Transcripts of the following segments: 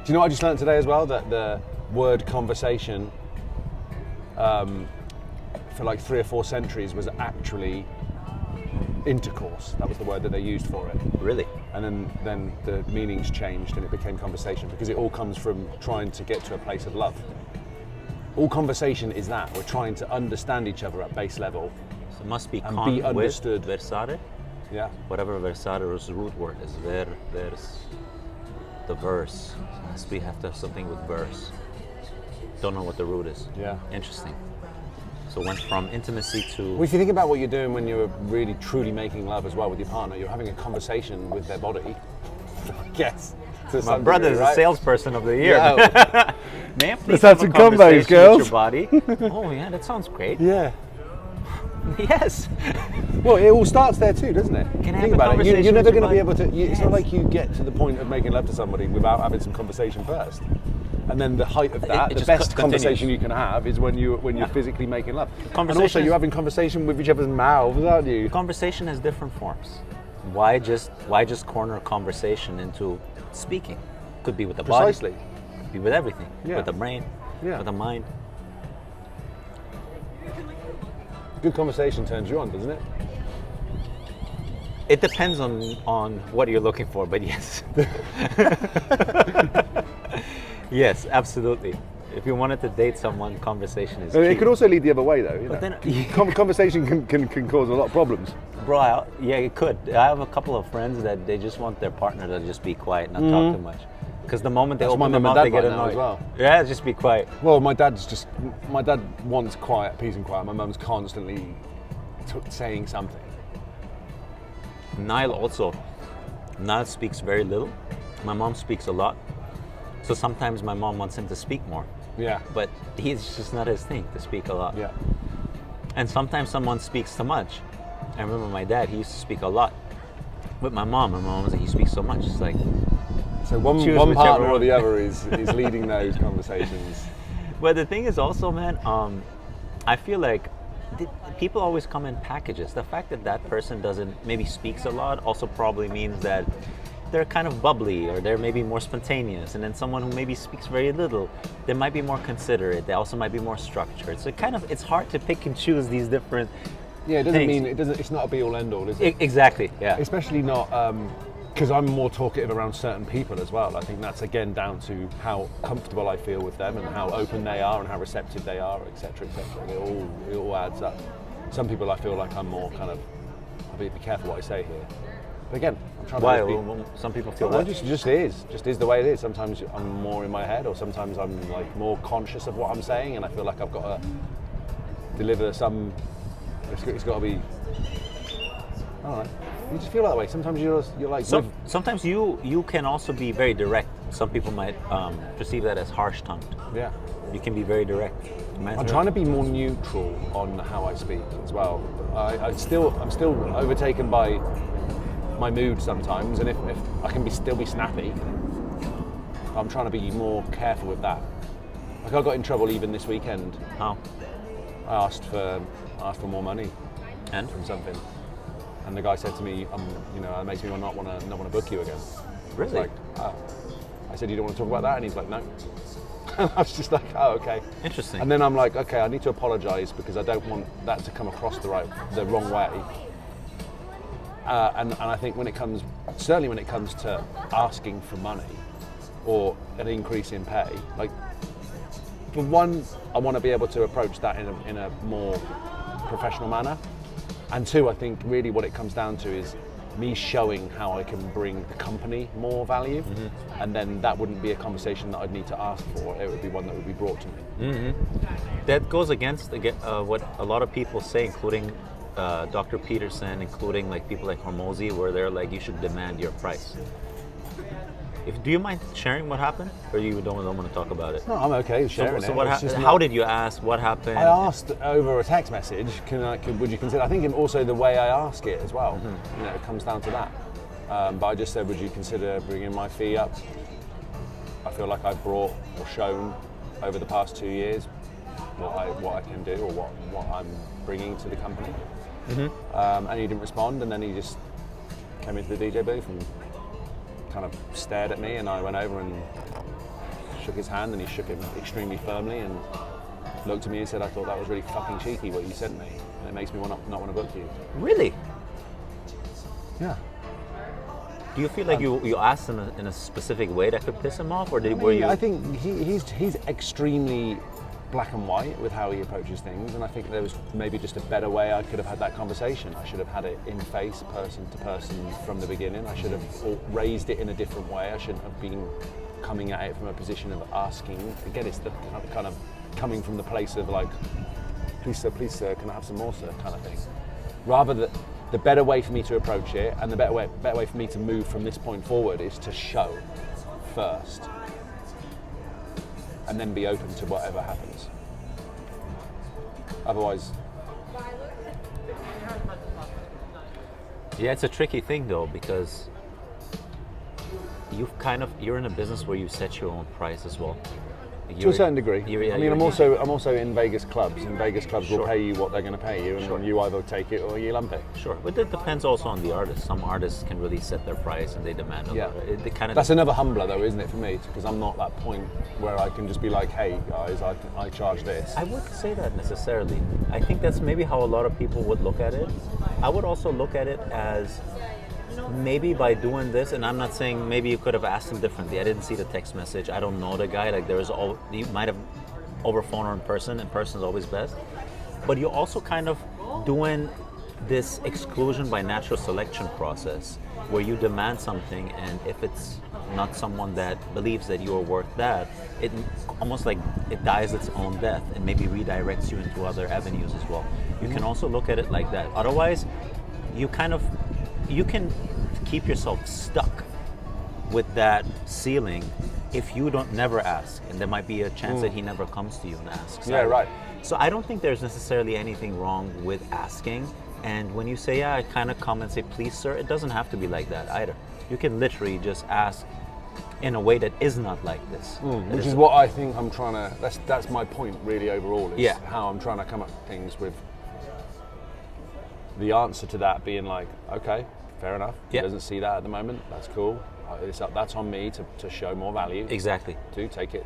Do you know what I just learned today as well? That the word conversation for like 3 or 4 centuries was actually intercourse. That was the word that they used for it. Really? And then the meanings changed and it became conversation, because it all comes from trying to get to a place of love. All conversation is that. We're trying to understand each other at base level. So it must be and con be understood. with versare. Yeah. Whatever versare's root word is, vers, the verse. So we have to have something with verse. Don't know what the root is. Yeah. Interesting. So it went from intimacy to... Well, if you think about what you're doing when you're really truly making love as well with your partner, you're having a conversation with their body, I guess. My brother's right? a salesperson of the year. Yeah. May I please Let's have some combos, conversation girls. with your body? Oh yeah, that sounds great. Yeah. Yes. Well, it all starts there too, doesn't it? Can I Think have a about it. conversation You're never with going to your be able to. body? It's not like you get to the point of making love to somebody without having some conversation first. And then the height of that, It the just best continues. conversation you can have is when you're physically making love. And Conversation also, is- you're having conversation with each other's mouths, aren't you? Conversation has different forms. Why just corner conversation into speaking? Could be with the body. Precisely. Could be with everything. Yeah. With the brain. Yeah. With the mind. Good conversation turns you on, doesn't it? It depends on what you're looking for, but yes. Yes, absolutely. If you wanted to date someone, conversation is key. It could also lead the other way, though. You know? But then- Conversation can cause a lot of problems. Bro, yeah, it could. I have a couple of friends that they just want their partner to just be quiet, not talk too much. Because the moment they That's my open their mum mouth, and they dad get right now annoyed. as well. Yeah, just be quiet. Well, my dad wants quiet, peace and quiet. My mum's constantly saying something. Niall speaks very little. My mom speaks a lot. So sometimes my mom wants him to speak more. Yeah. But it's just not his thing to speak a lot. Yeah. And sometimes someone speaks too much. I remember my dad, he used to speak a lot. With my mom was like, he speaks so much. It's like, So one whichever partner or one. the other is leading those conversations. but the thing is also, man, I feel like people always come in packages. The fact that that person maybe speaks a lot also probably means that they're kind of bubbly, or they're maybe more spontaneous. And then someone who maybe speaks very little, they might be more considerate. They also might be more structured. So it's hard to pick and choose these different Yeah, it doesn't things. mean it's not a be all end all, is it? Exactly, yeah. Especially not because I'm more talkative around certain people as well. I think that's again down to how comfortable I feel with them and how open they are and how receptive they are, etc., etc. It all adds up. Some people I feel like I'm more kind of, I'll be careful what I say here. But again, I'm trying Why? to be, Well, some people feel well, that. it just is the way it is. Sometimes I'm more in my head, or sometimes I'm like more conscious of what I'm saying, and I feel like I've got to deliver some. It's got to be. I don't know. You just feel that way. Sometimes you're like. Sometimes you can also be very direct. Some people might perceive that as harsh-tongued. Yeah. You can be very direct. I'm trying to be more neutral on how I speak as well. I'm still overtaken by my mood sometimes, and if I can still be snappy, I'm trying to be more careful with that. Like I got in trouble even this weekend. How? I asked for more money And? from something, and the guy said to me, it makes me not want to book you again. Really? I was like, oh. I said, you don't want to talk about that, and he's like, no. And I was just like, oh, okay. Interesting. And then I'm like, okay, I need to apologise because I don't want that to come across the wrong way. And I think certainly when it comes to asking for money or an increase in pay, like, for one, I want to be able to approach that in a more professional manner. And two, I think really what it comes down to is me showing how I can bring the company more value. Mm-hmm. And then that wouldn't be a conversation that I'd need to ask for. It would be one that would be brought to me. Mm-hmm. That goes against what a lot of people say, including Dr. Peterson, including like people like Hormozy, where they're like, you should demand your price. Do you mind sharing what happened, or you don't want to talk about it? No, I'm okay sharing So it. what It's just how not- did you ask? What happened? I asked over a text message, would you consider, I think also the way I ask it as well, Mm-hmm. it comes down to that. But I just said, would you consider bringing my fee up? I feel like I've brought or shown over the past 2 years what I can do or what I'm bringing to the company. Mm-hmm. And he didn't respond, and then he just came into the DJ booth and kind of stared at me, and I went over and shook his hand, and he shook it extremely firmly and looked at me and said, "I thought that was really fucking cheeky what you sent me, and it makes me not want to book you." Really? Yeah. Do you feel like you asked him in a specific way that could piss him off, or were you? I think he's extremely black and white with how he approaches things, and I think there was maybe just a better way I could have had that conversation. I should have had it in face, person to person from the beginning. I should have raised it in a different way. I shouldn't have been coming at it from a position of asking. Again, it's the kind of coming from the place of like, please sir, can I have some more, sir, kind of thing. Rather than the better way for me to approach it, and the better way for me to move from this point forward, is to show first, and then be open to whatever happens. Otherwise, yeah, it's a tricky thing though, because you're in a business where you set your own price as well. to a certain degree. I'm also in Vegas clubs, and Vegas clubs will pay you what they're going to pay you, and you either take it or you lump it. Sure, but it depends also on the artist. Some artists can really set their price and they demand a lot. That's another humbler though, isn't it, for me? Because I'm not that point where I can just be like, hey guys, I charge this. I wouldn't say that necessarily. I think that's maybe how a lot of people would look at it. I would also look at it as, maybe by doing this, and I'm not saying maybe you could have asked him differently. I didn't see the text message. I don't know the guy. Like you might have over phone or in person. In person is always best. But you're also kind of doing this exclusion by natural selection process, where you demand something, and if it's not someone that believes that you are worth that, it almost like it dies its own death and maybe redirects you into other avenues as well. You can also look at it like that. Otherwise, you can keep yourself stuck with that ceiling if you don't never ask, and there might be a chance that he never comes to you and asks. Yeah, right. So I don't think there's necessarily anything wrong with asking. And when you say, yeah, I kind of come and say, please, sir, it doesn't have to be like that either. You can literally just ask in a way that is not like this. Which is what I think I'm trying to, that's my point really overall, is how I'm trying to come up with things, with the answer to that being like, okay, fair enough. He doesn't see that at the moment. That's cool. That's on me to show more value. Exactly. To take it.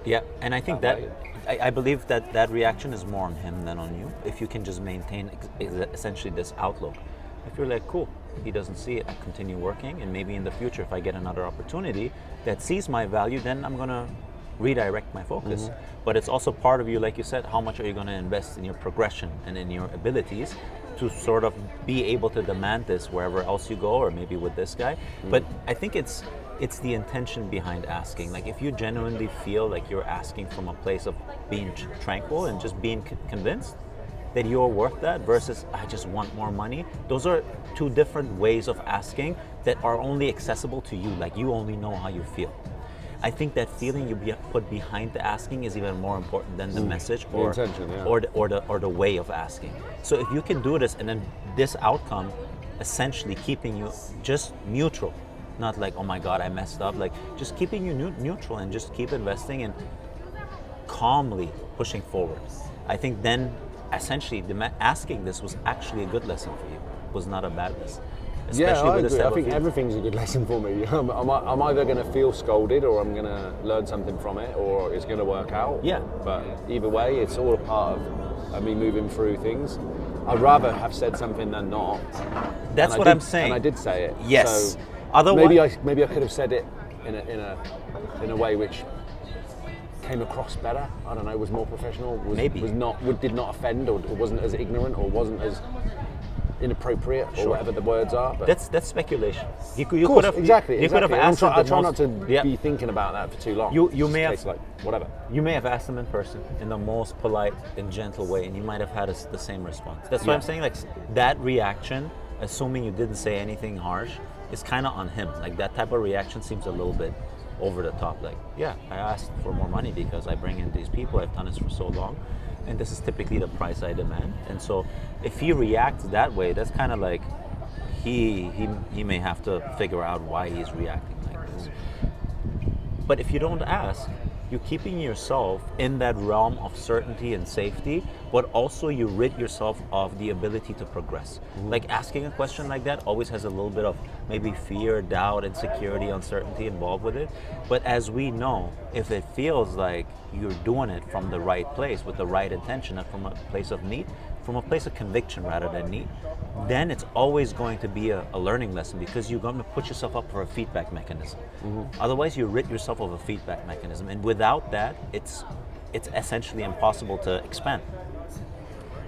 Yeah, and I think that I believe that reaction is more on him than on you. If you can just maintain essentially this outlook. If you're like, cool, he doesn't see it, I continue working, and maybe in the future, if I get another opportunity that sees my value, then I'm gonna redirect my focus. But it's also part of you, like you said, how much are you gonna invest in your progression and in your abilities to sort of be able to demand this wherever else you go, or maybe with this guy. But I think it's the intention behind asking. Like, if you genuinely feel like you're asking from a place of being tranquil and just being convinced that you're worth that, versus I just want more money, those are two different ways of asking that are only accessible to you. Like, you only know how you feel. I think that feeling you put behind the asking is even more important than the message or the intention, or the way of asking. So if you can do this, and then this outcome essentially keeping you just neutral, not like, oh my God, I messed up, like just keeping you neutral and just keep investing and calmly pushing forward. I think then essentially asking this was actually a good lesson for you. It was not a bad lesson. Especially I agree. I think everything's a good lesson for me. I'm either going to feel scolded, or I'm going to learn something from it, or it's going to work out. Yeah. But either way, it's all a part of me moving through things. I'd rather have said something than not. That's what I'm saying. And I did say it. Yes. So otherwise, maybe I could have said it in a way which came across better. I don't know. Was more professional. Did not offend, or wasn't as ignorant, or wasn't as inappropriate, or whatever the words are. But that's speculation. You could have exactly. I try not to be thinking about that for too long. You may have like whatever. You may have asked them in person in the most polite and gentle way, and you might have had the same response. That's what I'm saying. Like, that reaction, assuming you didn't say anything harsh, is kind of on him. Like, that type of reaction seems a little bit over the top. Like, yeah, I asked for more money because I bring in these people. I've done this for so long, and this is typically the price I demand. And so if he reacts that way, that's kind of like he may have to figure out why he's reacting like this. But if you don't ask, you're keeping yourself in that realm of certainty and safety, but also you rid yourself of the ability to progress. Like asking a question like that always has a little bit of maybe fear, doubt, insecurity, uncertainty involved with it. But as we know, if it feels like you're doing it from the right place with the right intention and from a place of need, from a place of conviction rather than need, then it's always going to be a learning lesson, because you're going to put yourself up for a feedback mechanism. Otherwise, you rid yourself of a feedback mechanism, and without that, it's essentially impossible to expand.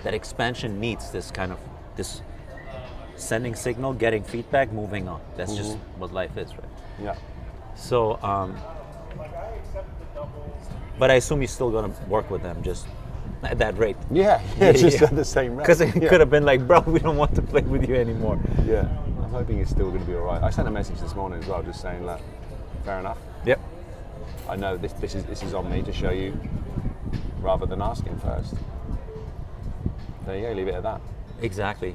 That expansion needs this sending signal, getting feedback, moving on. That's just what life is, right? Yeah. So, but I assume you're still going to work with them just at that rate. Yeah, just at the same rate. Because it could have been like, bro, we don't want to play with you anymore. Yeah, I'm hoping it's still going to be all right. I sent a message this morning as well, just saying that, fair enough. Yep. I know this is on me to show you, rather than asking first. There you go, leave it at that. Exactly.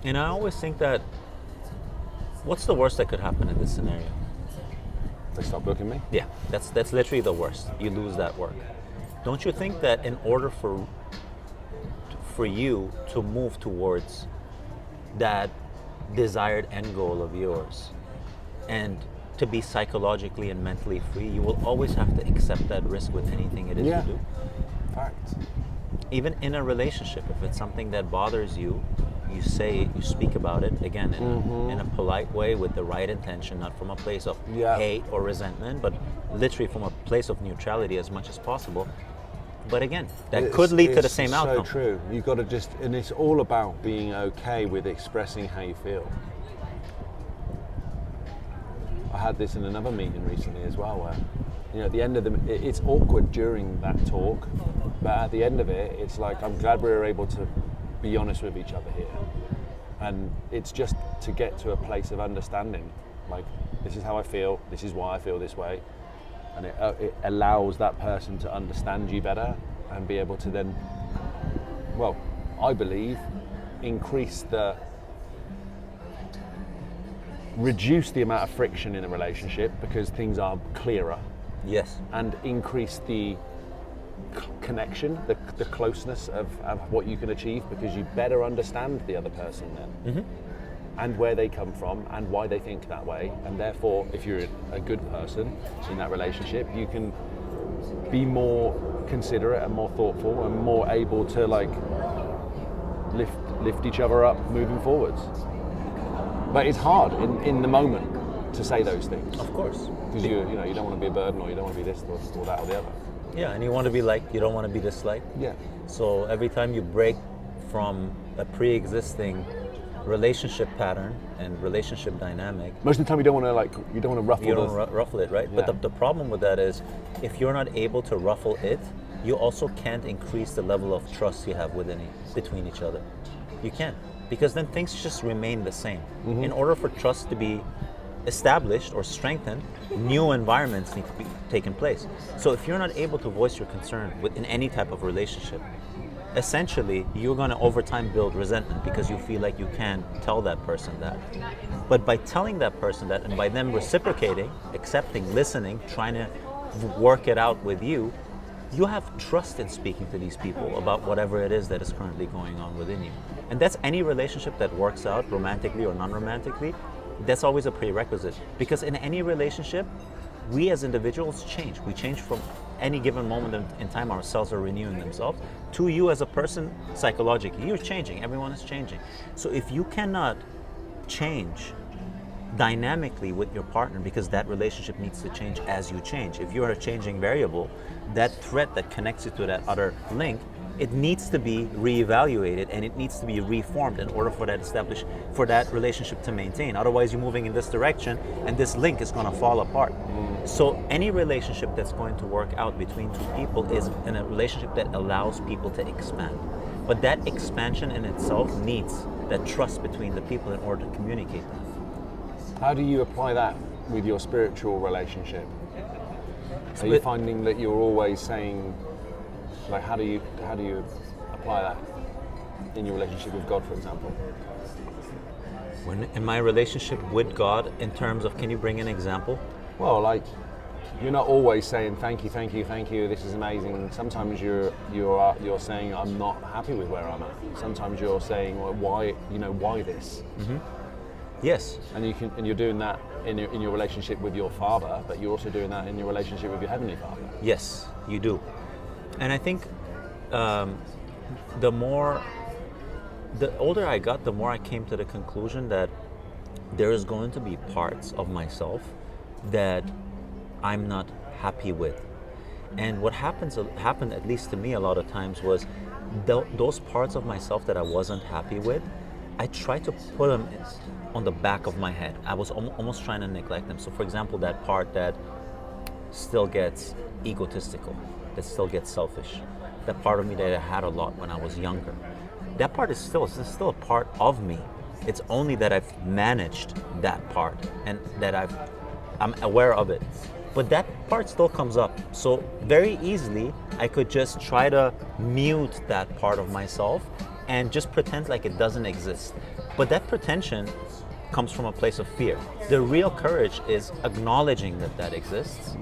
And I always think that, what's the worst that could happen in this scenario? They stop booking me? Yeah, that's literally the worst. You lose that work. Don't you think that in order for you to move towards that desired end goal of yours and to be psychologically and mentally free, you will always have to accept that risk with anything it is you do? Fact. Even in a relationship, if it's something that bothers you, you say, you speak about it, again, in a polite way with the right intention, not from a place of hate or resentment, but literally from a place of neutrality as much as possible. But again, that could lead to the same outcome. So true. You've got to and it's all about being okay with expressing how you feel. I had this in another meeting recently as well, where, at the end of it's awkward during that talk, but at the end of it, it's like, I'm glad we were able to be honest with each other here. And it's just to get to a place of understanding, like, this is how I feel, this is why I feel this way. And it allows that person to understand you better and be able to then, well, I believe, reduce the amount of friction in a relationship because things are clearer. Yes. And increase the connection, the closeness of what you can achieve, because you better understand the other person then. And where they come from and why they think that way. And therefore, if you're a good person in that relationship, you can be more considerate and more thoughtful and more able to lift each other up moving forwards. But it's hard in the moment to say those things. Of course. Because you don't want to be a burden, or you don't want to be this or that or the other. Yeah, and you want to be liked, you don't want to be disliked. Yeah. So every time you break from a pre-existing relationship pattern and relationship dynamic, most of the time you don't want to ruffle it, right? Yeah. But the problem with that is, if you're not able to ruffle it, you also can't increase the level of trust you have between each other. You can't, because then things just remain the same. In order for trust to be established or strengthened, new environments need to be taken place. So if you're not able to voice your concern in any type of relationship, essentially you're going to over time build resentment, because you feel like you can't tell that person that. But by telling that person that, and by them reciprocating, accepting, listening, trying to work it out with you, you have trust in speaking to these people about whatever it is that is currently going on within you. And that's any relationship that works out romantically or non-romantically. That's always a prerequisite, because in any relationship, we as individuals change. We change from any given moment in time. Our cells are renewing themselves. To you as a person, psychologically, you're changing. Everyone is changing. So if you cannot change dynamically with your partner, because that relationship needs to change as you change. If you're a changing variable, that thread that connects you to that other link, it needs to be reevaluated and it needs to be reformed in order for that relationship to maintain. Otherwise, you're moving in this direction and this link is going to fall apart. So any relationship that's going to work out between two people is in a relationship that allows people to expand. But that expansion in itself needs that trust between the people in order to communicate that. How do you apply that with your spiritual relationship? Are you finding that you're always saying, like, how do you apply that in your relationship with God, for example? When in my relationship with God, in terms of, can you bring an example? Well, like, You're not always saying thank you, thank you, thank you. This is amazing. Sometimes you're saying I'm not happy with where I'm at. Sometimes you're saying, well, why this? Yes. And you're doing that in your relationship with your father, but you're also doing that in your relationship with your heavenly Father. Yes, you do. And I think the older I got, the more I came to the conclusion that there is going to be parts of myself that I'm not happy with. And what happened, at least to me a lot of times, was those parts of myself that I wasn't happy with, I tried to put them on the back of my head. I was almost trying to neglect them. So for example, that part that still gets egotistical, that still gets selfish, that part of me that I had a lot when I was younger, that part is still a part of me. It's only that I've managed that part and that I'm aware of it. But that part still comes up. So very easily, I could just try to mute that part of myself and just pretend like it doesn't exist. But that pretension comes from a place of fear. The real courage is acknowledging that exists,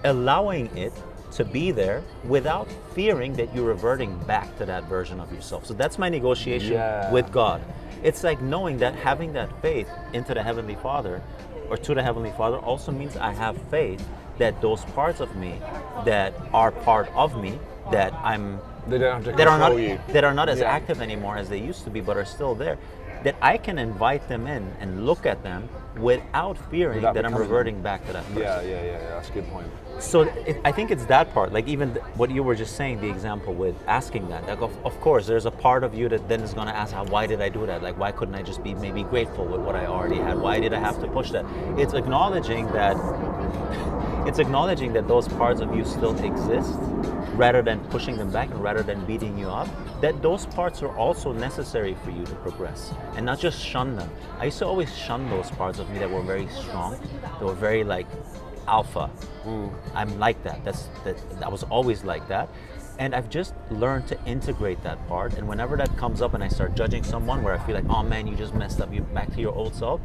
allowing it to be there without fearing that you're reverting back to that version of yourself. So that's my negotiation with God. It's like knowing that having that faith into the Heavenly Father or to the Heavenly Father also means I have faith that those parts of me that are part of me that They don't have to control you. that are not as active anymore as they used to be, but are still there, that I can invite them in and look at them without fearing that I'm reverting back to that person. Yeah. That's a good point. So I think it's that part, like even what you were just saying, the example with asking that. Like of course, there's a part of you that then is going to ask, why did I do that? Like, why couldn't I just be maybe grateful with what I already had? Why did I have to push that? It's acknowledging that those parts of you still exist, rather than pushing them back and rather than beating you up, that those parts are also necessary for you to progress and not just shun them. I used to always shun those parts of me that were very strong, that were very like alpha. I'm like that. I was always like that. And I've just learned to integrate that part. And whenever that comes up and I start judging someone where I feel like, oh man, you just messed up, you're back to your old self,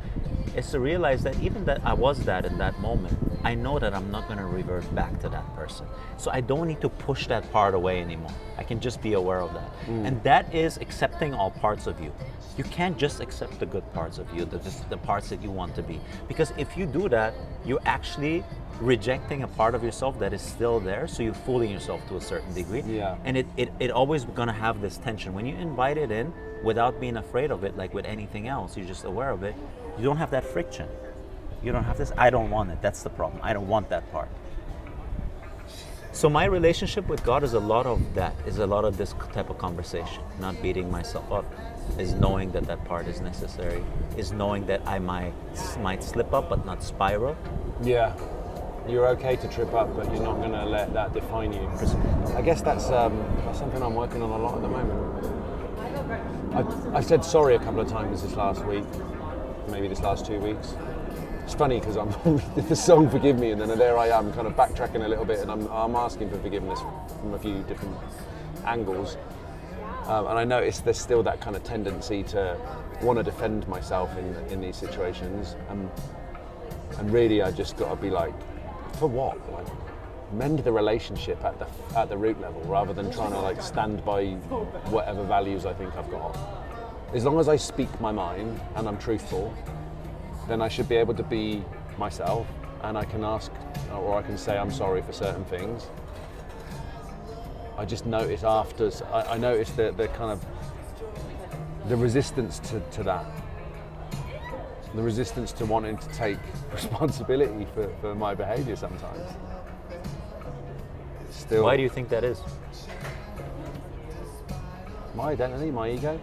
it's to realize that even that I was that in that moment, I know that I'm not going to revert back to that person. So I don't need to push that part away anymore. I can just be aware of that. And that is accepting all parts of you. You can't just accept the good parts of you, the parts that you want to be. Because if you do that, you're actually rejecting a part of yourself that is still there, so you're fooling yourself to a certain degree. And it always gonna have this tension. When you invite it in without being afraid of it, like with anything else, you're just aware of it, you don't have that friction. You don't have this, I don't want it, that's the problem. I don't want that part. So my relationship with God is a lot of that, is a lot of this type of conversation, not beating myself up, is knowing that part is necessary, is knowing that I might slip up but not spiral. Yeah. You're okay to trip up, but you're not going to let that define you. I guess that's something I'm working on a lot at the moment. I've said sorry a couple of times this last week, maybe this last 2 weeks. It's funny because I'm the song "Forgive Me," and then there I am, kind of backtracking a little bit, and I'm asking for forgiveness from a few different angles. And I noticed there's still that kind of tendency to want to defend myself in these situations, and really I just got to be like, for what? Like, mend the relationship at the root level, rather than trying to like stand by whatever values I think I've got. As long as I speak my mind and I'm truthful, then I should be able to be myself, and I can ask, or I can say I'm sorry for certain things. I just noticed I noticed the kind of the resistance to that. The resistance to wanting to take responsibility for my behaviour sometimes. Still, why do you think that is? My identity, my ego.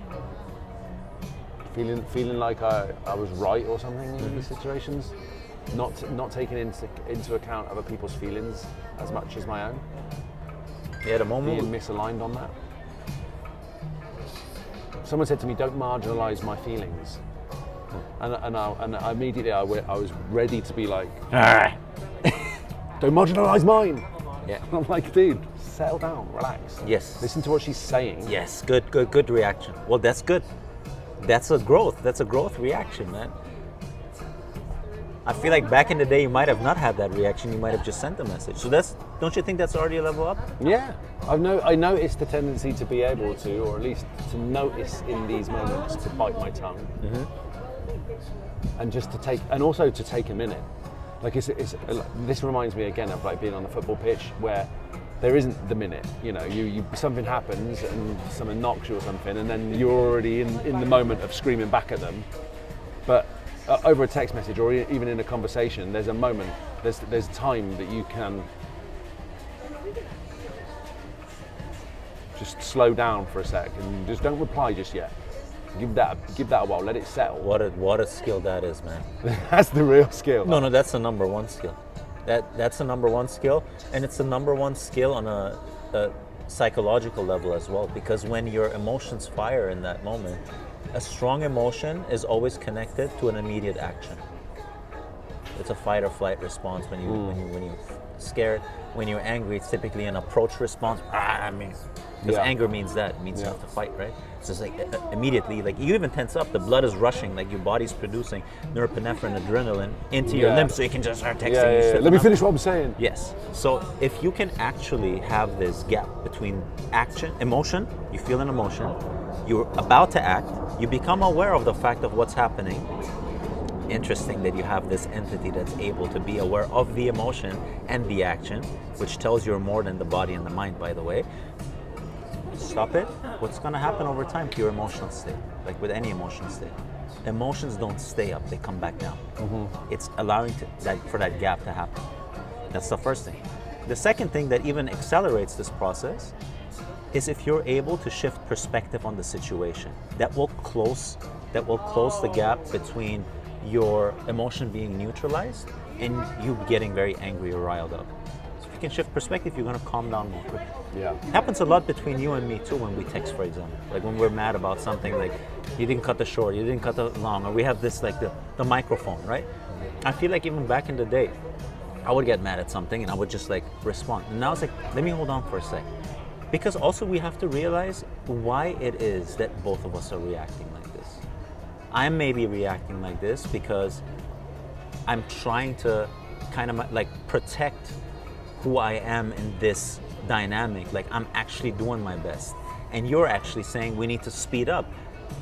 Feeling like I was right or something in these situations. Not taking into account other people's feelings as much as my own. Yeah, the moment being misaligned on that. Someone said to me, "Don't marginalise my feelings." And I immediately I was ready to be like, don't marginalise mine. Yeah. I'm like, dude, settle down, relax. Yes. Listen to what she's saying. Yes, good reaction. Well, that's good. That's a growth reaction, man. I feel like back in the day, you might have not had that reaction. You might have just sent a message. So don't you think that's already a level up? Yeah, I noticed the tendency to be able to, or at least to notice in these moments, to bite my tongue, and just to take, and also to take a minute. Like this reminds me again of like being on the football pitch where there isn't the minute. You know, you something happens and someone knocks you or something, and then you're already in the moment of screaming back at them. But over a text message or even in a conversation, there's a moment, there's time that you can just slow down for a sec and just don't reply just yet. Give that a while, let it settle. What a skill that is, man. That's the real skill. No, that's the number one skill. That's the number one skill, and it's the number one skill on a psychological level as well, because when your emotions fire in that moment, a strong emotion is always connected to an immediate action. It's a fight or flight response. When you're scared, when you're angry, it's typically an approach response. Because anger means that. It means you have to fight, right? So it's like immediately, like you even tense up, the blood is rushing, like your body's producing norepinephrine, adrenaline into your limbs so you can just start texting. Let me finish what I'm saying. Yes. So if you can actually have this gap between emotion, you feel an emotion, you're about to act, you become aware of the fact of what's happening. Interesting that you have this entity that's able to be aware of the emotion and the action, which tells you're more than the body and the mind, by the way. Stop it. What's going to happen over time to your emotional state? Like with any emotional state, emotions don't stay up; they come back down. It's allowing for that gap to happen. That's the first thing. The second thing that even accelerates this process is if you're able to shift perspective on the situation. That will close the gap between your emotion being neutralized and you getting very angry or riled up. So if you can shift perspective, you're going to calm down more quickly. Yeah. It happens a lot between you and me too when we text, for example. Like when we're mad about something, like you didn't cut the short, you didn't cut the long, or we have this like the microphone, right? I feel like even back in the day, I would get mad at something and I would just like respond. And now it's like, let me hold on for a sec. Because also we have to realize why it is that both of us are reacting like this. I may be reacting like this because I'm trying to kind of like protect who I am in this dynamic. Like I'm actually doing my best. And you're actually saying we need to speed up.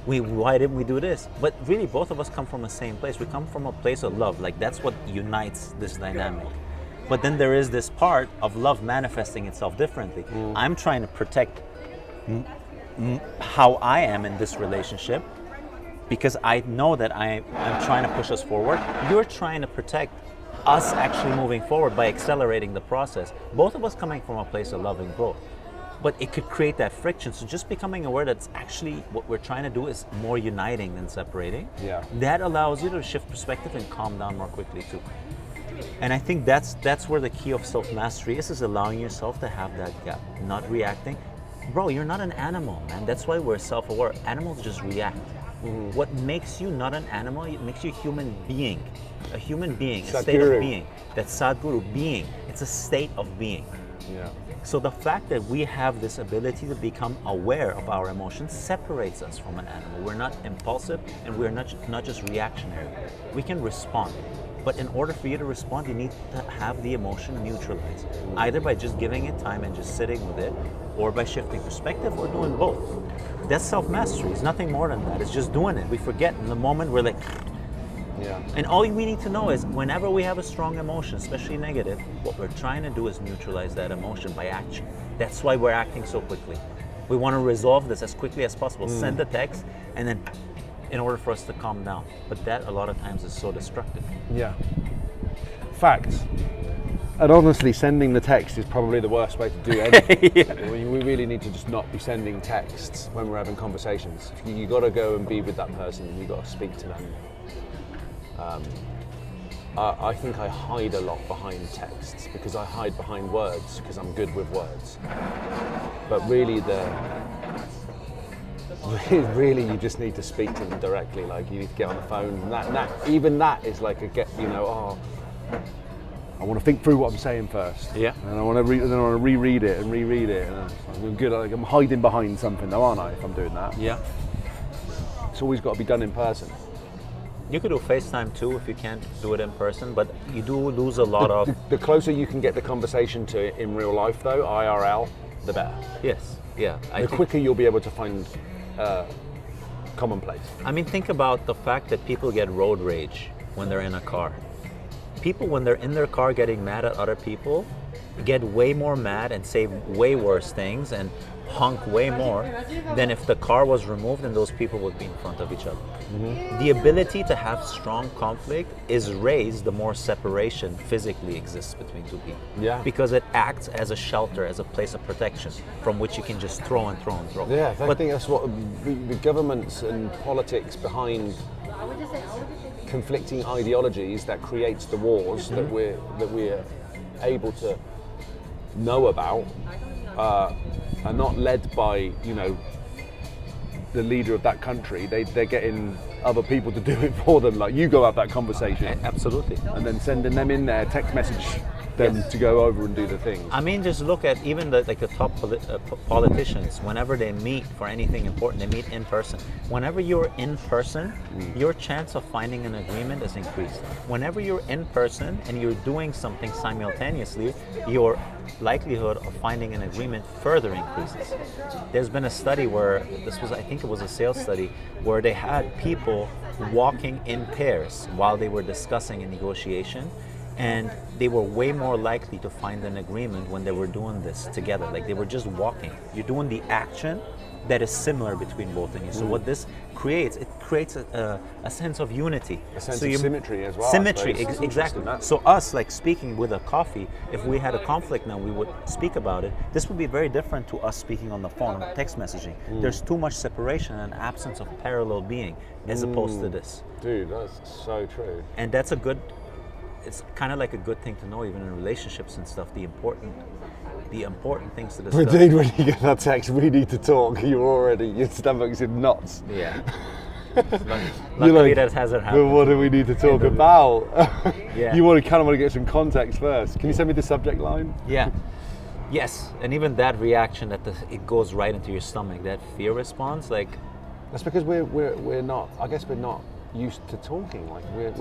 Why didn't we do this? But really both of us come from the same place. We come from a place of love. Like that's what unites this dynamic. But then there is this part of love manifesting itself differently. I'm trying to protect how I am in this relationship because I know that I'm trying to push us forward. You're trying to protect us actually moving forward by accelerating the process. Both of us coming from a place of love and growth. But it could create that friction. So just becoming aware that actually what we're trying to do is more uniting than separating. Yeah. That allows you to shift perspective and calm down more quickly too. And I think that's where the key of self-mastery is allowing yourself to have that gap, not reacting. Bro, you're not an animal, man. That's why we're self-aware. Animals just react. What makes you not an animal, it makes you a human being. A human being, a state of being. That's Sadhguru, being. It's a state of being. Yeah. So the fact that we have this ability to become aware of our emotions separates us from an animal. We're not impulsive and we're not just reactionary. We can respond. But in order for you to respond, you need to have the emotion neutralized, either by just giving it time and just sitting with it, or by shifting perspective, or doing both. That's self-mastery. It's nothing more than that. It's just doing it. We forget in the moment, we're like, Yeah. and all we need to know is whenever we have a strong emotion, especially negative, what we're trying to do is neutralize that emotion by action. That's why we're acting so quickly. We want to resolve this as quickly as possible. Send the text, and then in order for us to calm down. But that a lot of times is so destructive. Yeah. Facts. And honestly, sending the text is probably the worst way to do anything. We really need to just not be sending texts when we're having conversations. You got to go and be with that person. You got to speak to them. I think I hide a lot behind texts because I hide behind words because I'm good with words. But really, really, you just need to speak to them directly. Like you need to get on the phone, and even that is like I want to think through what I'm saying first. Yeah. And I want to reread it and reread it. And I'm good. Like I'm hiding behind something, though, aren't I? If I'm doing that. Yeah. It's always got to be done in person. You could do FaceTime too if you can't do it in person, but you do lose a lot of. The closer you can get the conversation to in real life, though, IRL, the better. Yes, yeah. The quicker you'll be able to find commonplace. I mean, think about the fact that people get road rage when they're in a car. People, when they're in their car getting mad at other people, get way more mad and say way worse things and honk way more than if the car was removed and those people would be in front of each other. Mm-hmm. The ability to have strong conflict is raised the more separation physically exists between two people. Yeah. Because it acts as a shelter, as a place of protection from which you can just throw and throw and throw. Yeah, I think that's what the governments and politics behind conflicting ideologies that creates the wars that we're able to know about are not led by, you know, the leader of that country. They're getting other people to do it for them. Like, you go have that conversation. Absolutely. And then sending them in there, text message them to go over and do the things. I mean, just look at even the top politicians. Whenever they meet for anything important, they meet in person. Whenever you're in person, your chance of finding an agreement is increased. Whenever you're in person and you're doing something simultaneously, your likelihood of finding an agreement further increases. There's been a study where I think it was a sales study, where they had people walking in pairs while they were discussing a negotiation, and they were way more likely to find an agreement when they were doing this together. Like, they were just walking. You're doing the action that is similar between both of you. So what this creates, it creates a sense of unity. A sense of symmetry as well. Symmetry, exactly. So us, like, speaking with a coffee, if we had a conflict now, we would speak about it. This would be very different to us speaking on the phone or text messaging. There's too much separation and absence of parallel being as opposed to this. Dude, that's so true. And that's it's kind of like a good thing to know, even in relationships and stuff, the important things to discuss. But dude, when you get that text, we need to talk, your stomach's in knots. Yeah. Luckily that hasn't happened. But what do we need to talk about? Yeah. You kind of want to get some context first. Can you send me the subject line? Yeah. Yes, and even that reaction it goes right into your stomach, that fear response, like. That's because we're not. I guess we're not used to talking. Like we're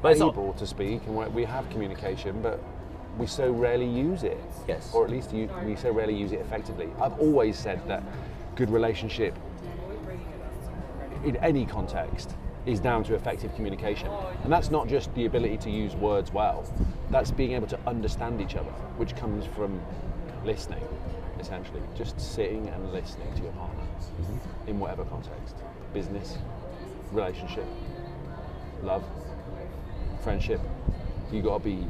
able to speak and we have communication, but we so rarely use it. Yes. Or at least we so rarely use it effectively. I've always said that good relationship in any context is down to effective communication. And that's not just the ability to use words well. That's being able to understand each other, which comes from listening, essentially. Just sitting and listening to your partner in whatever context. Business, relationship, love, friendship. You gotta be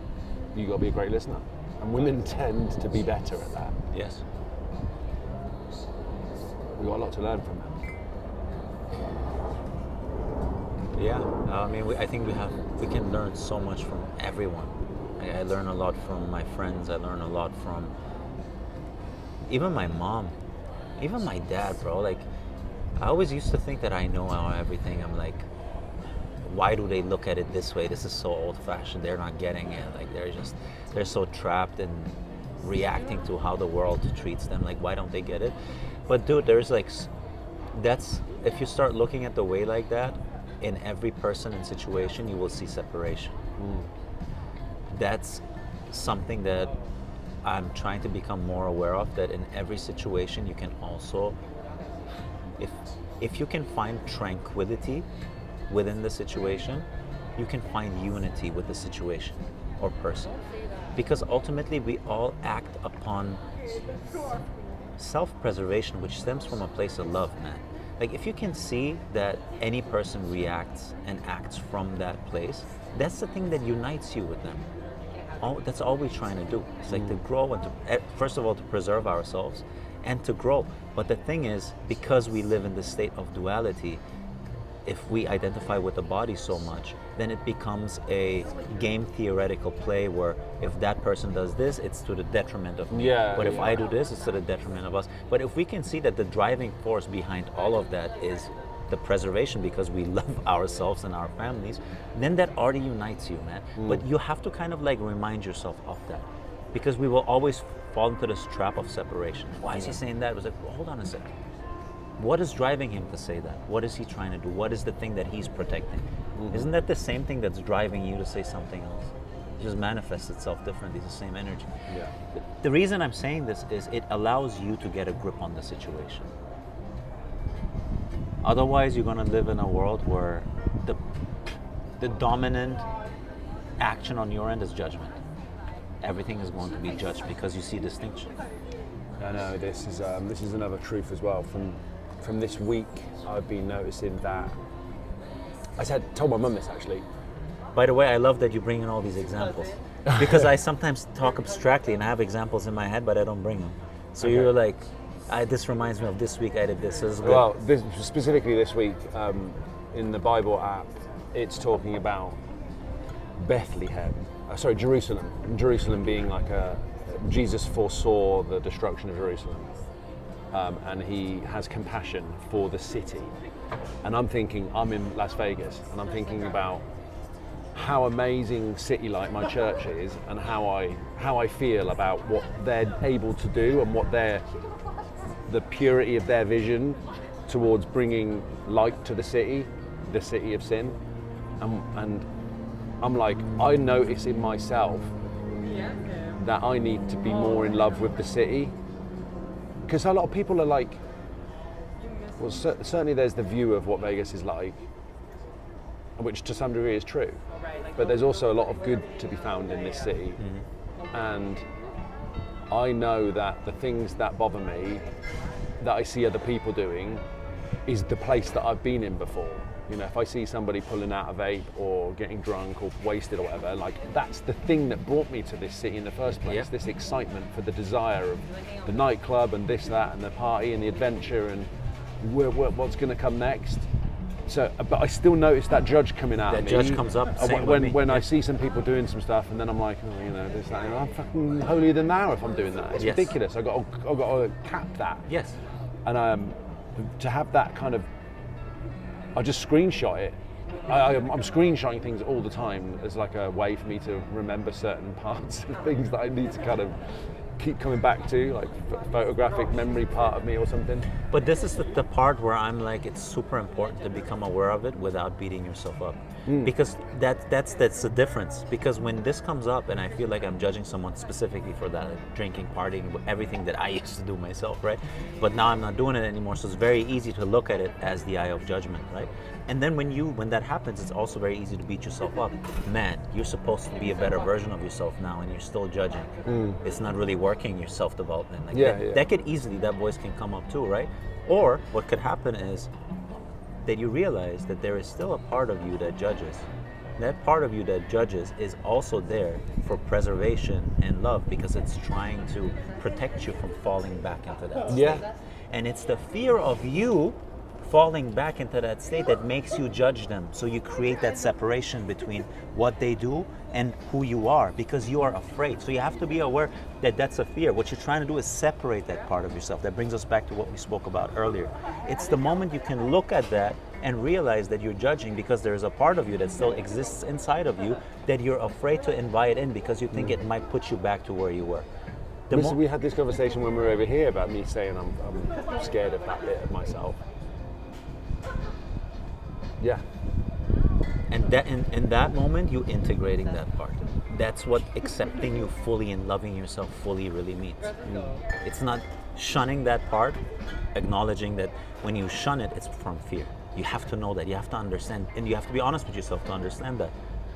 a great listener, and women tend to be better at that. Yes. We've got a lot to learn from them. Yeah, I mean, I think we can learn so much from everyone. I learn a lot from my friends. I learn a lot from even my mom, even my dad, bro. Like, I always used to think that I know everything. I'm like, why do they look at it this way? This is so old-fashioned. They're not getting it. Like, they're so trapped in reacting to how the world treats them. Like, why don't they get it? But dude, there's like, if you start looking at the way like that, in every person and situation, you will see separation. That's something that I'm trying to become more aware of, that in every situation you can also, if you can find tranquility within the situation, you can find unity with the situation or person. Because ultimately we all act upon self-preservation, which stems from a place of love, man. Like, if you can see that any person reacts and acts from that place, that's the thing that unites you with them. That's all we're trying to do. It's like to grow and first of all, to preserve ourselves and to grow. But the thing is, because we live in this state of duality, if we identify with the body so much, then it becomes a game theoretical play where if that person does this, it's to the detriment of me. But if I do this, it's to the detriment of us. But if we can see that the driving force behind all of that is the preservation, because we love ourselves and our families, then that already unites you, man. But you have to kind of like remind yourself of that, because we will always fall into this trap of separation. Why is he saying that? It was like, well, hold on a second. What is driving him to say that? What is he trying to do? What is the thing that he's protecting? Isn't that the same thing that's driving you to say something else? It just manifests itself differently, it's the same energy. Yeah. The reason I'm saying this is it allows you to get a grip on the situation. Otherwise, you're going to live in a world where the dominant action on your end is judgment. Everything is going to be judged because you see distinction. I know this is another truth as well. From this week, I've been noticing that. Told my mum this actually. By the way, I love that you bring in all these examples because I sometimes talk abstractly and I have examples in my head, but I don't bring them. So Okay. you're like, this reminds me of this week I did this. So this is good. Well, specifically this week, in the Bible app, it's talking about Bethlehem. Jerusalem. Jerusalem being like Jesus foresaw the destruction of Jerusalem, and he has compassion for the city. And I'm thinking, I'm in Las Vegas, and I'm thinking about how amazing city like my church is, and how I feel about what they're able to do and what the purity of their vision towards bringing light to the city of sin, and I'm like, I notice in myself that I need to be more in love with the city, because a lot of people are like, well, certainly there's the view of what Vegas is like, which to some degree is true, but there's also a lot of good to be found in this city. And I know that the things that bother me, that I see other people doing, is the place that I've been in before. You know, if I see somebody pulling out a vape or getting drunk or wasted or whatever, like, that's the thing that brought me to this city in the first place. Yeah. This excitement for the desire of the nightclub and this, that, and the party and the adventure and what's going to come next. So, but I still notice that judge coming out of me. That judge comes up. Same with me. When I see some people doing some stuff, and then I'm like, oh, you know, this, that, I'm fucking holier than thou if I'm doing that. It's Yes. ridiculous. I've got to cap that. Yes. And to have that kind of, I just screenshot it. I'm screenshotting things all the time as like a way for me to remember certain parts of things that I need to kind of keep coming back to, like photographic memory part of me or something. But this is the part where I'm like, it's super important to become aware of it without beating yourself up. Because that's the difference. Because when this comes up and I feel like I'm judging someone specifically for that, like drinking, partying, everything that I used to do myself, right? But now I'm not doing it anymore, so it's very easy to look at it as the eye of judgment, right? And then when that happens, it's also very easy to beat yourself up. Man, you're supposed to be a better version of yourself now, and you're still judging. It's not really working, your self-development. Like that could easily, that voice can come up too, right? Or what could happen is that you realize that there is still a part of you that judges. That part of you that judges is also there for preservation and love, because it's trying to protect you from falling back into that state. Yeah. And it's the fear of you falling back into that state that makes you judge them. So you create that separation between what they do and who you are, because you are afraid. So you have to be aware that that's a fear. What you're trying to do is separate that part of yourself. That brings us back to what we spoke about earlier. It's the moment you can look at that and realize that you're judging because there's a part of you that still exists inside of you that you're afraid to invite in because you think it might put you back to where you were. We had this conversation when we were over here about me saying I'm scared of that bit of myself. Yeah. And that in that moment, you integrating that part. That's what accepting you fully and loving yourself fully really means. It's not shunning that part, acknowledging that when you shun it, it's from fear. You have to know that, you have to understand, and you have to be honest with yourself to understand that.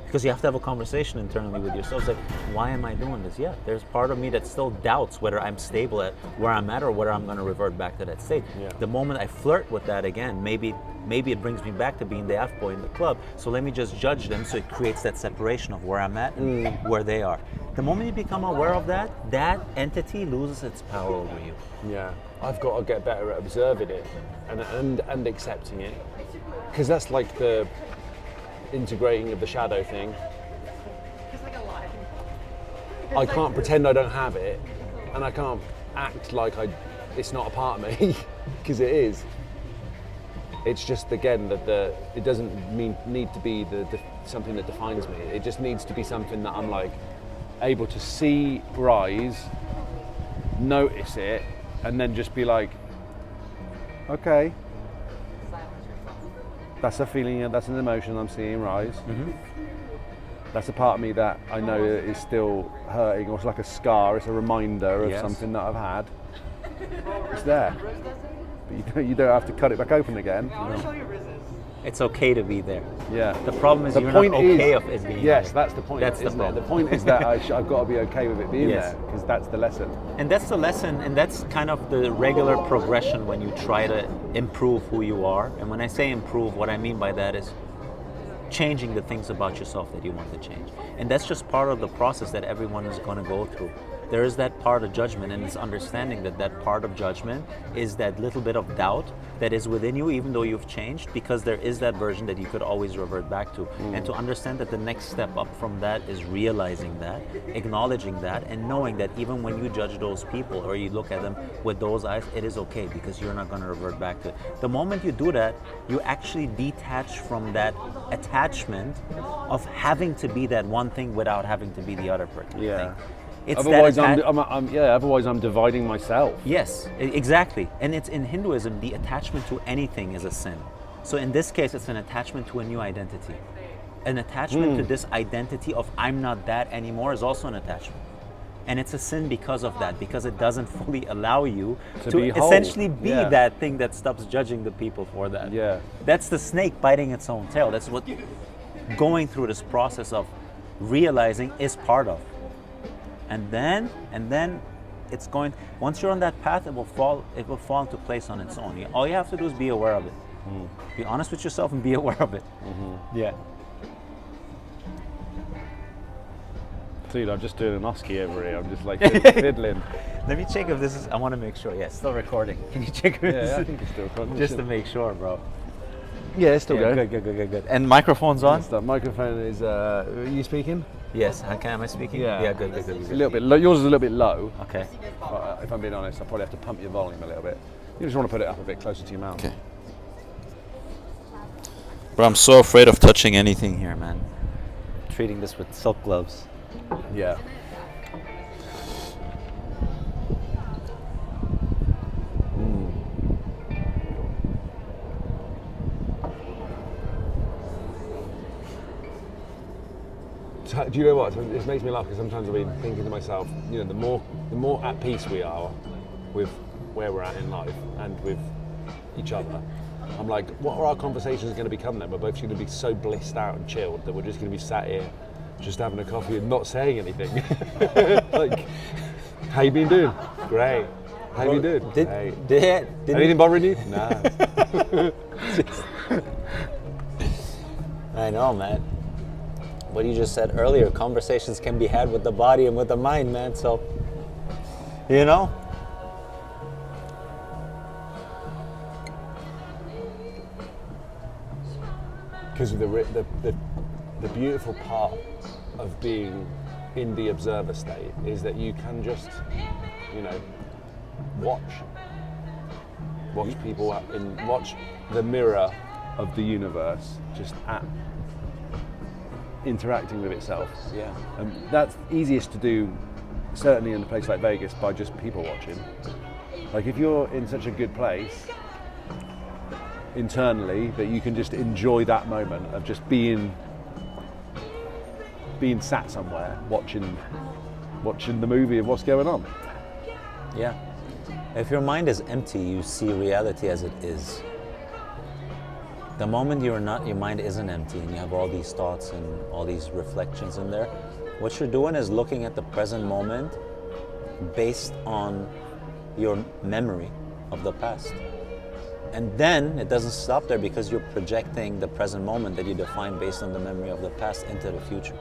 Because you have to have a conversation internally with yourself. It's like, why am I doing this? Yeah, there's part of me that still doubts whether I'm stable at where I'm at or whether I'm going to revert back to that state. Yeah. The moment I flirt with that again, maybe it brings me back to being the F-boy in the club. So let me just judge them, so it creates that separation of where I'm at and where they are. The moment you become aware of that, that entity loses its power over you. Yeah. I've got to get better at observing it and accepting it. Because that's like the integrating of the shadow thing. I can't pretend I don't have it, and I can't act like it's not a part of me, because it is. It's just, again, that it doesn't need to be something that defines me. It just needs to be something that I'm like able to see rise, notice it, and then just be like, okay, that's a feeling, that's an emotion I'm seeing rise. That's a part of me that I know is still hurting, or it's like a scar, it's a reminder of something that I've had. It's there. But you don't have to cut it back open again. It's okay to be there. Yeah. The problem is The you're point not okay is, of it being yes, there. that's the point. That's the isn't it? problem. The point is that I've got to be okay with it being Yes. there, because that's the lesson. And that's the lesson, and that's kind of the regular progression when you try to improve who you are. And when I say improve, what I mean by that is changing the things about yourself that you want to change. And that's just part of the process that everyone is going to go through. There is that part of judgment, and it's understanding that that part of judgment is that little bit of doubt that is within you, even though you've changed, because there is that version that you could always revert back to. And to understand that the next step up from that is realizing that, acknowledging that, and knowing that even when you judge those people or you look at them with those eyes, it is okay, because you're not going to revert back to it. The moment you do that, you actually detach from that attachment of having to be that one thing without having to be the other person. Yeah. It's Otherwise, otherwise I'm dividing myself. Yes, exactly. And it's in Hinduism, the attachment to anything is a sin. So in this case, it's an attachment to a new identity. An attachment to this identity of I'm not that anymore is also an attachment. And it's a sin because of that, because it doesn't fully allow you to be whole. essentially be Yeah. that thing that stops judging the people for that. Yeah. That's the snake biting its own tail. That's what going through this process of realizing is part of. And then it's going, once you're on that path, it will fall into place on its own. All you have to do is be aware of it. Be honest with yourself and be aware of it. Yeah. Dude, I'm just doing an Oski over here. I'm just like fiddling. Let me check if this is, I want to make sure. Yeah, still recording. Can you check if this Yeah, I is, think it's still recording. just to make sure, bro. Yeah, it's still going. Good. And microphone's on? That microphone is, are you speaking? Yes. Am I speaking? Yeah. Good. It's a little bit low. Yours is a little bit low. Okay. But, if I'm being honest, I'll probably have to pump your volume a little bit. You just want to put it up a bit closer to your mouth. Okay. Bro, I'm so afraid of touching anything here, man. Treating this with silk gloves. Yeah. Do you know what? This makes me laugh, because sometimes I've been thinking to myself, you know, the more at peace we are with where we're at in life and with each other, I'm like, what are our conversations going to become then? We're both going to be so blissed out and chilled that we're just going to be sat here, just having a coffee and not saying anything. Like, how you been doing? Great. How you been doing? Great. Anything bothering you? Nah. I know, man. What you just said earlier, conversations can be had with the body and with the mind, man. So, you know. Because the beautiful part of being in the observer state is that you can just, you know, watch people watch the mirror of the universe just interacting with itself. Yeah. And that's easiest to do, certainly in a place like Vegas, by just people watching. Like, if you're in such a good place internally that you can just enjoy that moment of just being sat somewhere watching the movie of what's going on. Yeah. If your mind is empty, you see reality as it is. The moment you're not, your mind isn't empty and you have all these thoughts and all these reflections in there, what you're doing is looking at the present moment based on your memory of the past. And then it doesn't stop there, because you're projecting the present moment that you define based on the memory of the past into the future.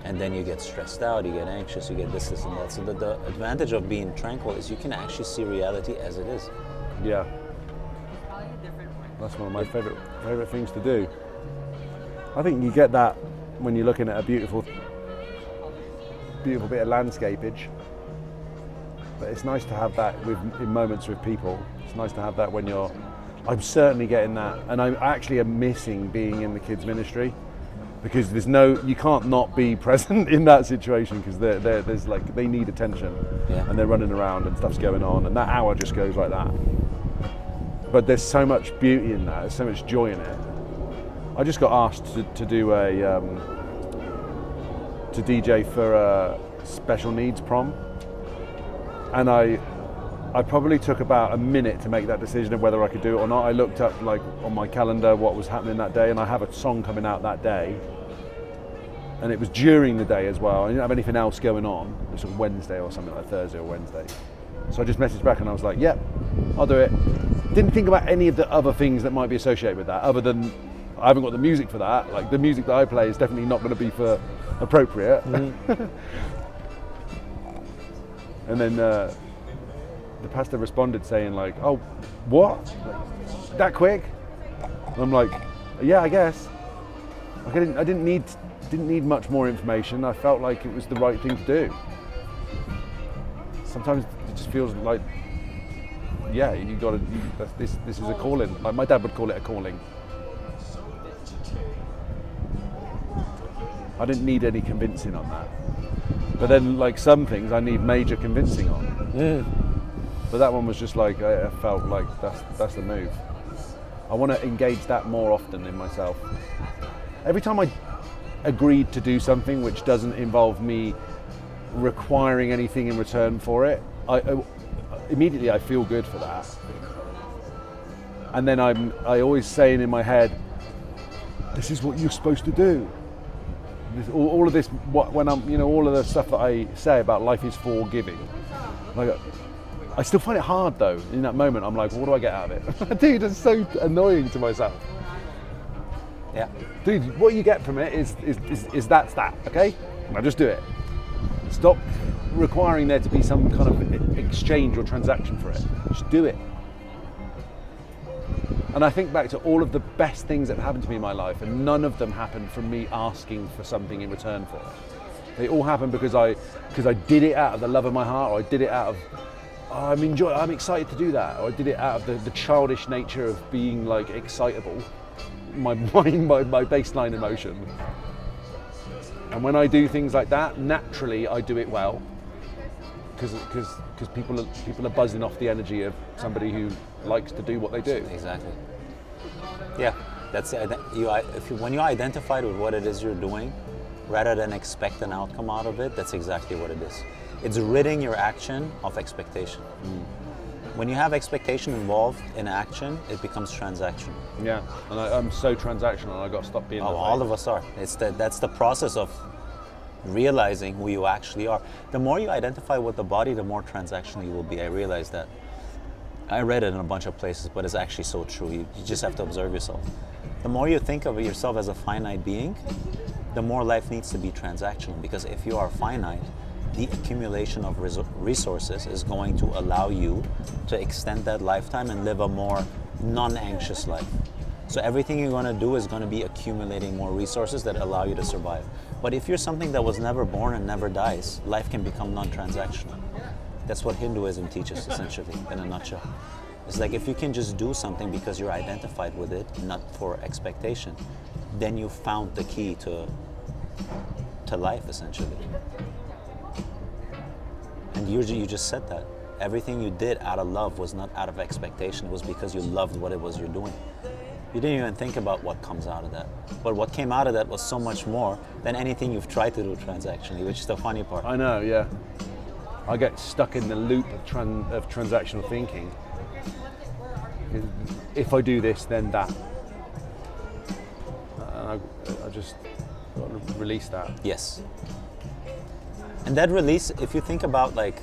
And then you get stressed out, you get anxious, you get this and that. So the advantage of being tranquil is you can actually see reality as it is. Yeah. That's one of my favorite things to do. I think you get that when you're looking at a beautiful bit of landscapage. But it's nice to have that in moments with people. It's nice to have that when I'm certainly getting that, and I actually am missing being in the kids ministry, because you can't not be present in that situation, because there's like, they need attention, and they're running around and stuff's going on, and that hour just goes like that. But there's so much beauty in that, there's so much joy in it. I just got asked to do to DJ for a special needs prom, and I probably took about a minute to make that decision of whether I could do it or not. I looked up like on my calendar what was happening that day, and I have a song coming out that day, and it was during the day as well. I didn't have anything else going on. It was on Wednesday or something, like Thursday or Wednesday. So I just messaged back and I was like, yep, I'll do it. Didn't think about any of the other things that might be associated with that, other than I haven't got the music for that. Like, the music that I play is definitely not going to be for appropriate. And then the pastor responded saying like, oh, what? Like, that quick? And I'm like, yeah, I guess. Like, I didn't need much more information. I felt like it was the right thing to do. Sometimes it just feels like, yeah, you got to. This is a calling. Like, my dad would call it a calling. I didn't need any convincing on that. But then, like, some things I need major convincing on. But that one was just like, I felt like that's the move. I want to engage that more often in myself. Every time I agreed to do something which doesn't involve me requiring anything in return for it, immediately I feel good for that. And then I always saying in my head, this is what you're supposed to do. All of this, when I'm, all of the stuff that I say about life is forgiving. Like, I still find it hard though. In that moment, I'm like, well, what do I get out of it? Dude, it's so annoying to myself. Yeah. Dude, what you get from it is that's that, okay? Now just do it. Stop requiring there to be some kind of exchange or transaction for it. Just do it. And I think back to all of the best things that happened to me in my life, and none of them happened from me asking for something in return for it. They all happened because I did it out of the love of my heart, or I did it out of, I'm excited to do that, or I did it out of the childish nature of being like excitable, my baseline emotion. And when I do things like that, naturally I do it well, because people are buzzing off the energy of somebody who likes to do what they do. Exactly. Yeah, that's it. When you identify with what it is you're doing, rather than expect an outcome out of it, that's exactly what it is. It's ridding your action of expectation. When you have expectation involved in action, it becomes transactional. Yeah, and I'm so transactional. I got to stop being. Oh, all of us are. That's the process of realizing who you actually are. The more you identify with the body, the more transactional you will be. I realize that. I read it in a bunch of places, but it's actually so true. You just have to observe yourself. The more you think of yourself as a finite being, the more life needs to be transactional. Because if you are finite, the accumulation of resources is going to allow you to extend that lifetime and live a more non-anxious life. So everything you're going to do is going to be accumulating more resources that allow you to survive. But if you're something that was never born and never dies, life can become non-transactional. That's what Hinduism teaches, essentially, in a nutshell. It's like, if you can just do something because you're identified with it, not for expectation, then you found the key to life, essentially. And you just said that. Everything you did out of love was not out of expectation. It was because you loved what it was you're doing. You didn't even think about what comes out of that. But what came out of that was so much more than anything you've tried to do transactionally, which is the funny part. I know, yeah. I get stuck in the loop of transactional thinking. If I do this, then that. And I just got to release that. Yes. And that release, if you think about, like,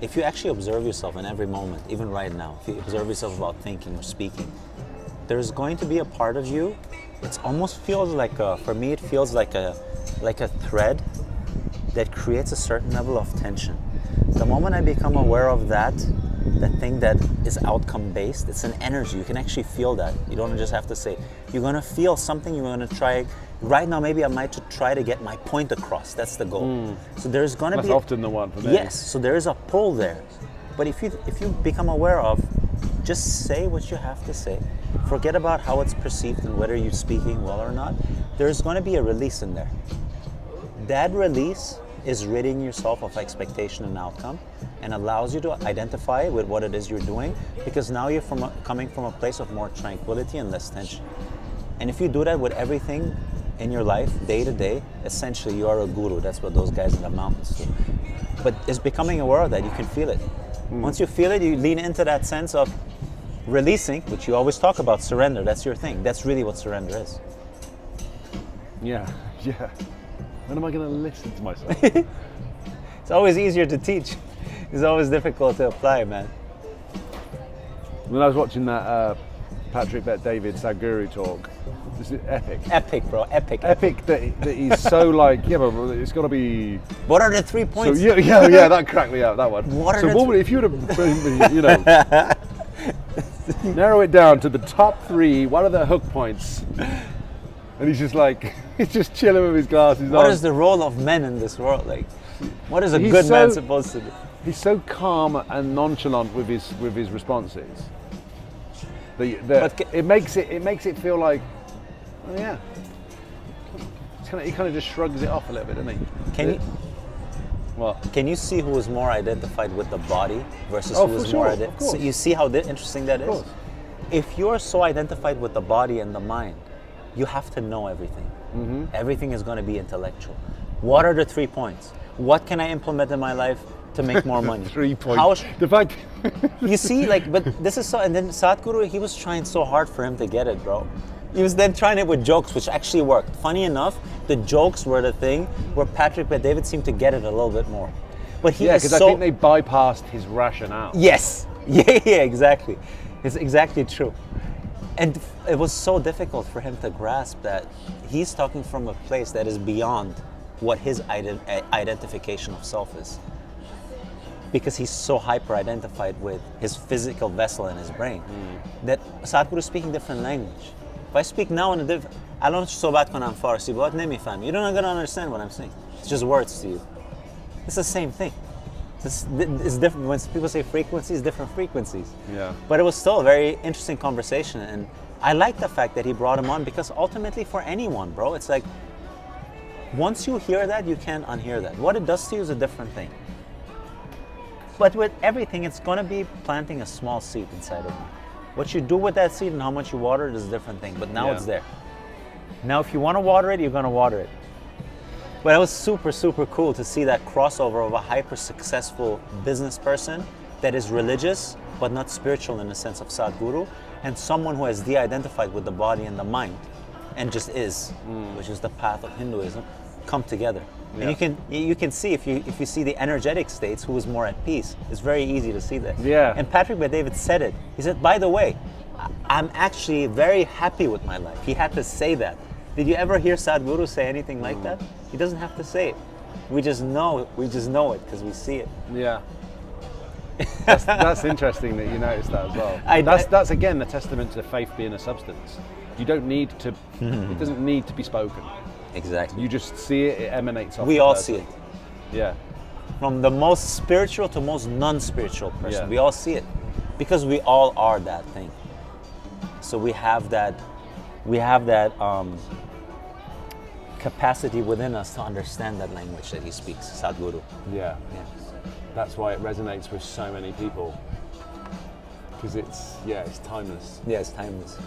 if you actually observe yourself in every moment, even right now, if you observe yourself about thinking or speaking, there's going to be a part of you, it almost feels like for me, it feels like a thread that creates a certain level of tension. The moment I become aware of that thing that is outcome based, it's an energy. You can actually feel that. You don't just have to say. You're going to feel something. You're going to try. Right now, maybe I might try to get my point across. That's the goal. So there's going to be. That's often the one for me. Yes. So there is a pull there. But if you become aware of, just say what you have to say. Forget about how it's perceived and whether you're speaking well or not. There's going to be a release in there. That release is ridding yourself of expectation and outcome, and allows you to identify with what it is you're doing, because now you're coming from a place of more tranquility and less tension. And if you do that with everything in your life, day to day, essentially you are a guru. That's what those guys in the mountains do. But it's becoming aware of that. You can feel it. Once you feel it, you lean into that sense of releasing, which you always talk about, surrender. That's your thing. That's really what surrender is. Yeah. When am I going to listen to myself? It's always easier to teach. It's always difficult to apply, man. When I was watching that Patrick Bet-David Sadhguru talk, this is epic. Epic, bro. Epic. Epic that he's so like, yeah, but it's got to be. What are the 3 points? So, yeah, that cracked me up, that one. If you would have, narrow it down to the top 3, what are the hook points? And he's just like, he's just chilling with his glasses on. What is the role of men in this world? Like, what is a good man supposed to do? He's so calm and nonchalant with his responses. It makes it feel like, oh yeah. He kind of just shrugs it off a little bit, doesn't he? Can you see who is more identified with the body versus who is more identified? So you see how interesting that is? If you're so identified with the body and the mind, you have to know everything. Mm-hmm. Everything is going to be intellectual. What are the 3 points? What can I implement in my life to make more money? 3 points. The fact you see, like, but this is so. And then Sadhguru, he was trying so hard for him to get it, bro. He was then trying it with jokes, which actually worked. Funny enough, the jokes were the thing where Patrick Bet-David seemed to get it a little bit more. But he because I think they bypassed his rationale. Yes. Yeah, exactly. It's exactly true. And it was so difficult for him to grasp that he's talking from a place that is beyond what his identification of self is. Because he's so hyper-identified with his physical vessel in his brain that Sadhguru is speaking different language. If I speak now in a different... الان صحبت کنم فارسی باهات نمیفهمی. You're not going to understand what I'm saying. It's just words to you. It's the same thing. It's different. When people say frequencies, different frequencies. Yeah. But it was still a very interesting conversation, and I like the fact that he brought him on, because ultimately for anyone, bro, it's like once you hear that, you can't unhear that. What it does to you is a different thing. But with everything, it's going to be planting a small seed inside of you. What you do with that seed and how much you water it is a different thing, but now it's there. Now, if you want to water it, you're going to water it. But it was super, super cool to see that crossover of a hyper-successful business person that is religious, but not spiritual in the sense of Sadhguru, and someone who has de-identified with the body and the mind, and just is, which is the path of Hinduism, come together. Yeah. And you can see, if you see the energetic states, who is more at peace. It's very easy to see that. Yeah. And Patrick Bet-David said it. He said, by the way, I'm actually very happy with my life. He had to say that. Did you ever hear Sadhguru say anything like that? He doesn't have to say it. We just know it because we see it. Yeah. That's interesting that you noticed that as well. That's again a testament to faith being a substance. You don't need to. It doesn't need to be spoken. Exactly. You just see it. It emanates off. We all see it. Yeah. From the most spiritual to most non-spiritual person, Yeah. we all see it, because we all are that thing. So we have that. Capacity within us to understand that language that he speaks, Sadhguru. Yeah. That's why it resonates with so many people. Because it's timeless. Yeah, it's timeless.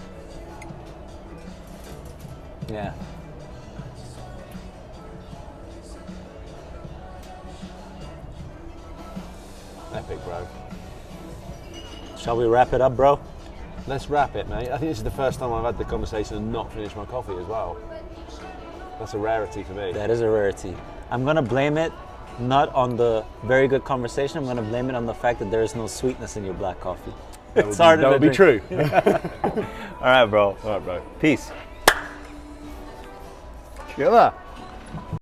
Yeah. Epic, bro. Shall we wrap it up, bro? Let's wrap it, mate. I think this is the first time I've had the conversation and not finished my coffee as well. That's a rarity for me. That is a rarity. I'm going to blame it not on the very good conversation. I'm going to blame it on the fact that there is no sweetness in your black coffee. It's hard to That would be true. All right, bro. All right, bro. Peace. Get that.